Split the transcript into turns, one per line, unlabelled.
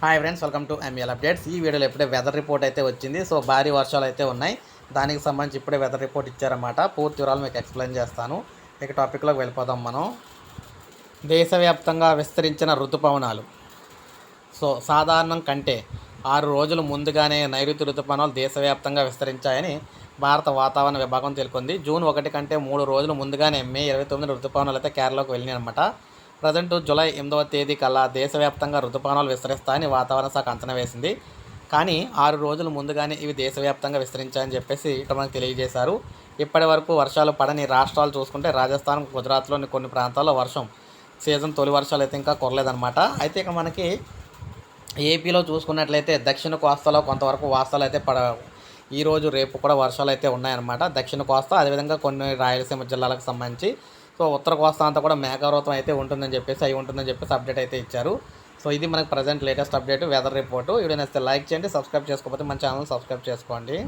Hi friends, welcome to ML updates. ఈ వీడియోలో ఇప్పుడే వెదర్ రిపోర్ట్ అయితే వచ్చింది. సో భారీ వర్షాలు అయితే ఉన్నాయి. దానికి సంబంధించి ఇప్పుడే వెదర్ రిపోర్ట్ ఇచ్చారన్నమాట. పూర్తి వివరాలు మీకు ఎక్స్ప్లెయిన్ చేస్తాను. ఇక టాపిక్లోకి వెళ్ళిపోదాం మనం. దేశవ్యాప్తంగా విస్తరించిన ఋతుపవనాలు. సో సాధారణం కంటే 6 రోజులు ముందుగానే నైరుతి ఋతుపవనాలు దేశవ్యాప్తంగా విస్తరించాయని భారత వాతావరణ విభాగం తెలిపింది. జూన్ 1 కంటే 3 రోజులు ముందుగానే మే 29 ఋతుపవనాలు అయితే కేరళకు వెళ్ళినాయి అనమాట. ప్రజెంట్ జూలై 8వ తేదీ కల్లా దేశవ్యాప్తంగా ఋతుపవనాలు విస్తరిస్తాయని వాతావరణ శాఖ అంచనా వేసింది. కానీ 6 రోజులు ముందుగానే ఇవి దేశవ్యాప్తంగా విస్తరించాయని చెప్పేసి ఇక్కడ మనకు తెలియజేశారు. ఇప్పటి వరకు వర్షాలు పడని రాష్ట్రాలు చూసుకుంటే రాజస్థాన్, గుజరాత్లోని కొన్ని ప్రాంతాల్లో వర్షం సీజన్ తొలి వర్షాలు అయితే ఇంకా కురలేదన్నమాట. అయితే ఇక మనకి ఏపీలో చూసుకున్నట్లయితే దక్షిణ కోస్తాలో కొంతవరకు వర్షాలు అయితే ఈరోజు రేపు కూడా వర్షాలు అయితే ఉన్నాయన్నమాట. దక్షిణ కోస్తా, అదేవిధంగా కొన్ని రాయలసీమ జిల్లాలకు సంబంధించి. సో ఉత్తర కోస్తా అంతా కూడా మేఘావృతం అయితే ఉంటుందని చెప్పేసి అప్డేట్ అయితే ఇచ్చారు. సో ఇది మనకు present latest update weather report. Video నచ్చితే లైక్ చేయండి, సబ్స్క్రైబ్ చేసుకోకపోతే మన ఛానల్ సబ్స్క్రైబ్ చేసుకోండి.